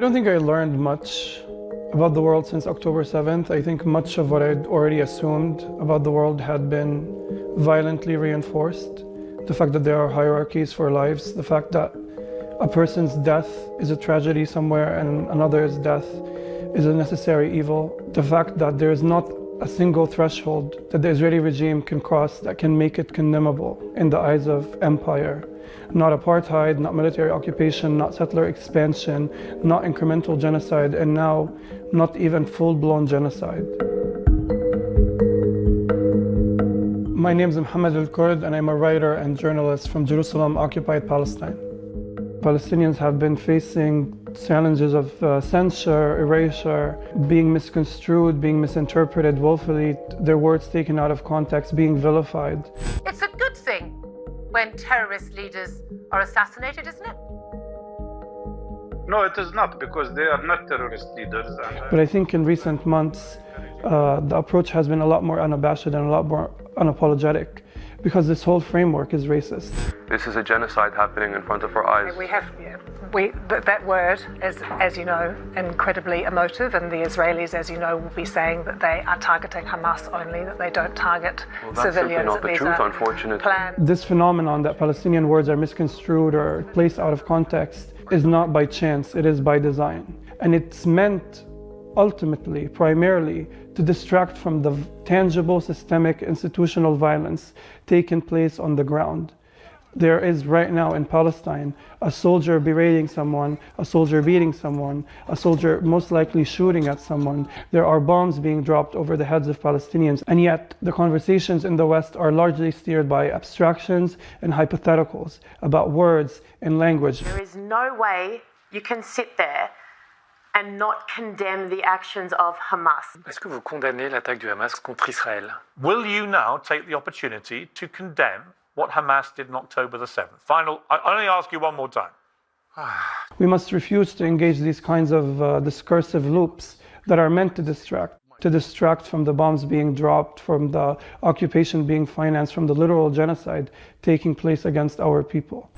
I don't think I learned much about the world since October 7th. I think much of what I'd already assumed about the world had been violently reinforced. The fact that there are hierarchies for lives, the fact that a person's death is a tragedy somewhere and another's death is a necessary evil. The fact that there is not a single threshold that the Israeli regime can cross that can make it condemnable in the eyes of empire. Not apartheid, not military occupation, not settler expansion, not incremental genocide, and now not even full-blown genocide. My name is Mohammed El-Kurd, and I'm a writer and journalist from Jerusalem, occupied Palestine. Palestinians have been facing challenges of censure, erasure, being misconstrued, being misinterpreted willfully, their words taken out of context, being vilified. It's a good thing when terrorist leaders are assassinated, isn't it? No, it is not, because they are not terrorist leaders. But I think in recent months, the approach has been a lot more unabashed and a lot more unapologetic, because this whole framework is racist. This is a genocide happening in front of our eyes. That word is, as you know, incredibly emotive, and the Israelis, as you know, will be saying that they are targeting Hamas only, that they don't target civilians. Well, that's simply not the truth, unfortunately. This phenomenon that Palestinian words are misconstrued or placed out of context is not by chance, it is by design. And it's meant ultimately, primarily, to distract from the tangible, systemic, institutional violence taking place on the ground. There is right now in Palestine a soldier berating someone, a soldier beating someone, a soldier most likely shooting at someone. There are bombs being dropped over the heads of Palestinians, and yet the conversations in the West are largely steered by abstractions and hypotheticals about words and language. There is no way you can sit there and not condemn the actions of Hamas. Est-ce que vous condamnez l'attaque du Hamas contre Israël? Will you now take the opportunity to condemn what Hamas did on October the 7th? I only ask you one more time. We must refuse to engage these kinds of discursive loops that are meant to distract from the bombs being dropped, from the occupation being financed, from the literal genocide taking place against our people.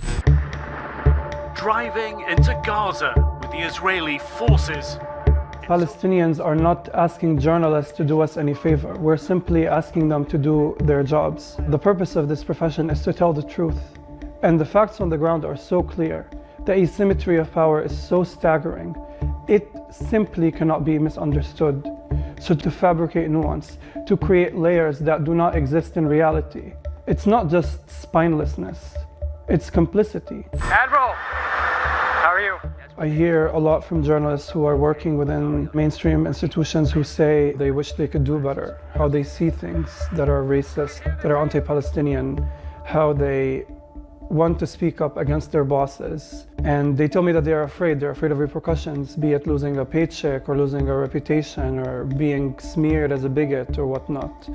Driving into Gaza with the Israeli forces. Palestinians are not asking journalists to do us any favor. We're simply asking them to do their jobs. The purpose of this profession is to tell the truth. And the facts on the ground are so clear. The asymmetry of power is so staggering. It simply cannot be misunderstood. So to fabricate nuance, to create layers that do not exist in reality, it's not just spinelessness, it's complicity. Admiral, how are you? I hear a lot from journalists who are working within mainstream institutions who say they wish they could do better, how they see things that are racist, that are anti-Palestinian, how they want to speak up against their bosses. And they tell me that they're afraid of repercussions, be it losing a paycheck or losing a reputation or being smeared as a bigot or whatnot.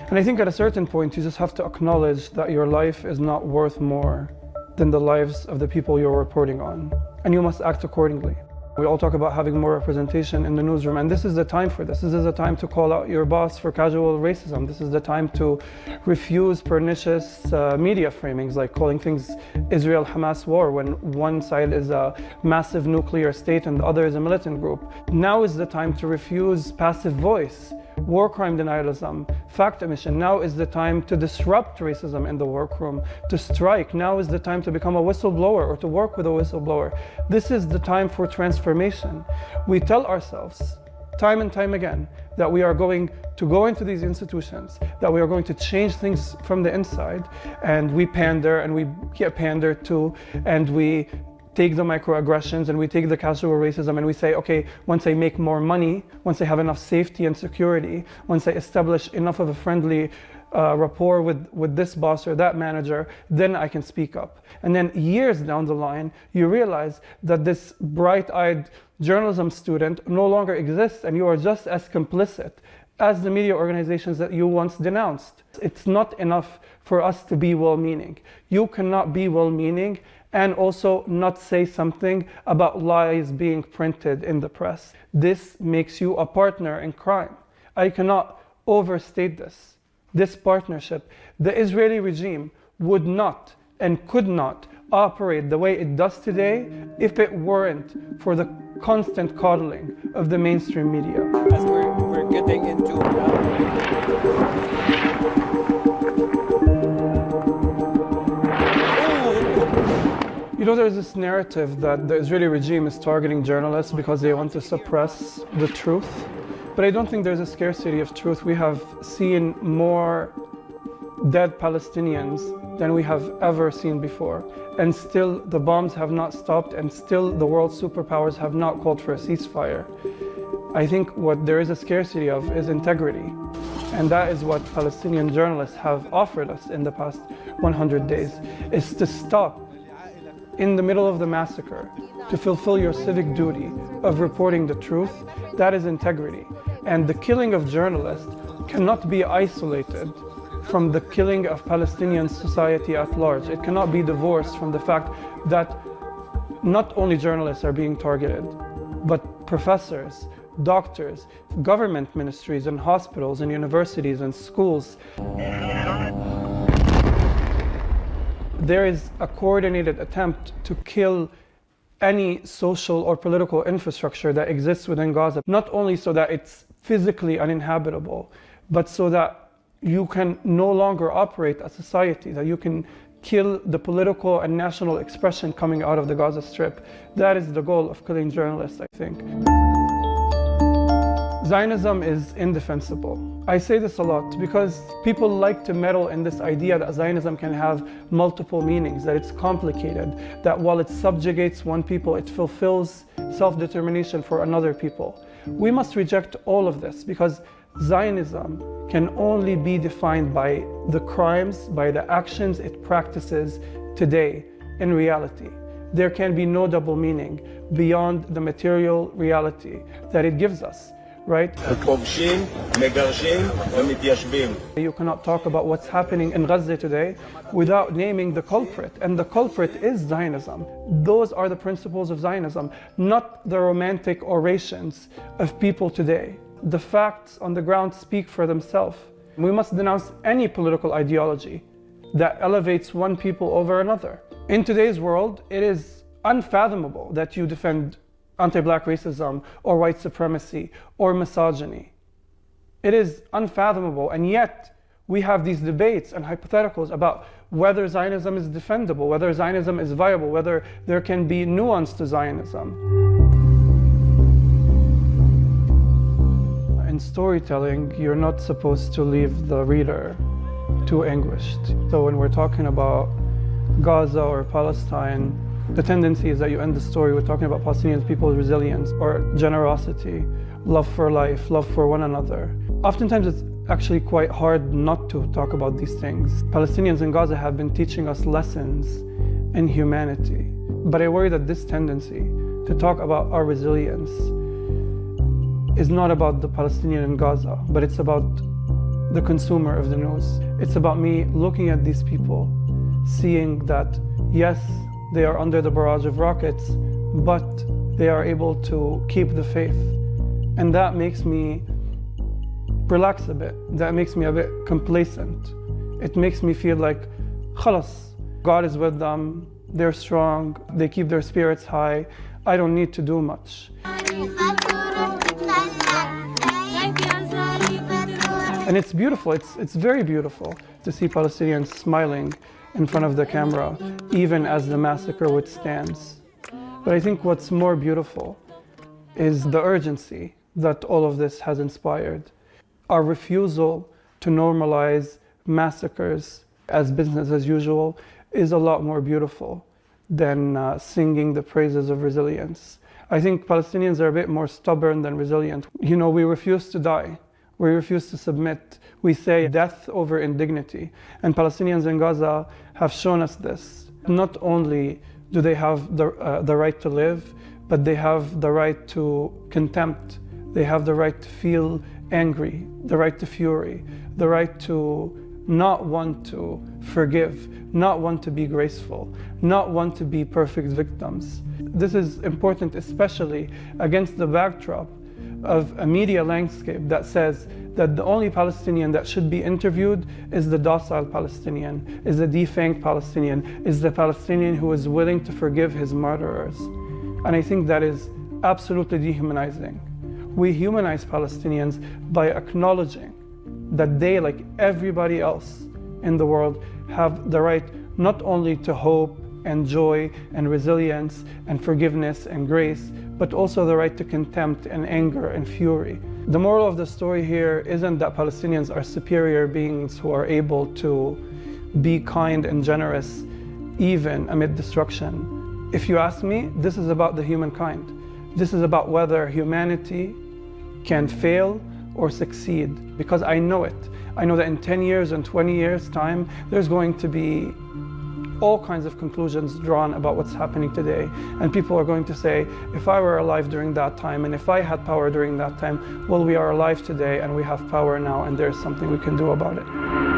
And I think at a certain point you just have to acknowledge that your life is not worth more than the lives of the people you're reporting on, and you must act accordingly. We all talk about having more representation in the newsroom, and this is the time for this. This is the time to call out your boss for casual racism. This is the time to refuse pernicious media framings, like calling things Israel-Hamas war when one side is a massive nuclear state and the other is a militant group. Now is the time to refuse passive voice, war crime denialism, fact omission. Now is the time to disrupt racism in the workroom, to strike. Now is the time to become a whistleblower or to work with a whistleblower. This is the time for transformation. We tell ourselves time and time again that we are going to go into these institutions, that we are going to change things from the inside, and we pander and we get pandered to, and we take the microaggressions and we take the casual racism and we say, okay, once I make more money, once I have enough safety and security, once I establish enough of a friendly rapport with this boss or that manager, then I can speak up. And then years down the line, you realize that this bright-eyed journalism student no longer exists, and you are just as complicit as the media organizations that you once denounced. It's not enough for us to be well-meaning. You cannot be well-meaning and also not say something about lies being printed in the press. This makes you a partner in crime. I cannot overstate this partnership. The Israeli regime would not and could not operate the way it does today if it weren't for the constant coddling of the mainstream media. As we're getting into You know, there's this narrative that the Israeli regime is targeting journalists because they want to suppress the truth. But I don't think there's a scarcity of truth. We have seen more dead Palestinians than we have ever seen before. And still the bombs have not stopped, and still the world superpowers have not called for a ceasefire. I think what there is a scarcity of is integrity. And that is what Palestinian journalists have offered us in the past 100 days, is to stop in the middle of the massacre, to fulfill your civic duty of reporting the truth. That is integrity. And the killing of journalists cannot be isolated from the killing of Palestinian society at large. It cannot be divorced from the fact that not only journalists are being targeted, but professors, doctors, government ministries and hospitals and universities and schools. There is a coordinated attempt to kill any social or political infrastructure that exists within Gaza, not only so that it's physically uninhabitable, but so that you can no longer operate a society, that you can kill the political and national expression coming out of the Gaza Strip. That is the goal of killing journalists, I think. Zionism is indefensible. I say this a lot because people like to meddle in this idea that Zionism can have multiple meanings, that it's complicated, that while it subjugates one people, it fulfills self-determination for another people. We must reject all of this because Zionism can only be defined by the crimes, by the actions it practices today in reality. There can be no double meaning beyond the material reality that it gives us. Right? You cannot talk about what's happening in Gaza today without naming the culprit, and the culprit is Zionism. Those are the principles of Zionism, not the romantic orations of people today. The facts on the ground speak for themselves. We must denounce any political ideology that elevates one people over another. In today's world, it is unfathomable that you defend anti-black racism or white supremacy or misogyny. It is unfathomable, and yet we have these debates and hypotheticals about whether Zionism is defendable, whether Zionism is viable, whether there can be nuance to Zionism. In storytelling, you're not supposed to leave the reader too anguished. So when we're talking about Gaza or Palestine, the tendency is that you end the story with talking about Palestinian people's resilience or generosity, love for life, love for one another. Oftentimes it's actually quite hard not to talk about these things. Palestinians in Gaza have been teaching us lessons in humanity. But I worry that this tendency to talk about our resilience is not about the Palestinian in Gaza, but it's about the consumer of the news. It's about me looking at these people, seeing that, yes, they are under the barrage of rockets, but they are able to keep the faith. And that makes me relax a bit. That makes me a bit complacent. It makes me feel like, khalas, God is with them, they're strong, they keep their spirits high, I don't need to do much. And it's beautiful, it's very beautiful to see Palestinians smiling in front of the camera, even as the massacre withstands. But I think what's more beautiful is the urgency that all of this has inspired. Our refusal to normalize massacres as business as usual is a lot more beautiful than singing the praises of resilience. I think Palestinians are a bit more stubborn than resilient. You know, we refuse to die. We refuse to submit. We say death over indignity. And Palestinians in Gaza have shown us this. Not only do they have the right to live, but they have the right to contempt. They have the right to feel angry, the right to fury, the right to not want to forgive, not want to be graceful, not want to be perfect victims. This is important, especially against the backdrop of a media landscape that says that the only Palestinian that should be interviewed is the docile Palestinian, is the defanged Palestinian, is the Palestinian who is willing to forgive his murderers. And I think that is absolutely dehumanizing. We humanize Palestinians by acknowledging that they, like everybody else in the world, have the right not only to hope and joy and resilience and forgiveness and grace, but also the right to contempt and anger and fury. The moral of the story here isn't that Palestinians are superior beings who are able to be kind and generous even amid destruction. If you ask me, this is about the humankind. This is about whether humanity can fail or succeed, because I know it. I know that in 10 years and 20 years' time, there's going to be all kinds of conclusions drawn about what's happening today. And people are going to say, if I were alive during that time, and if I had power during that time, well, we are alive today and we have power now, and there's something we can do about it.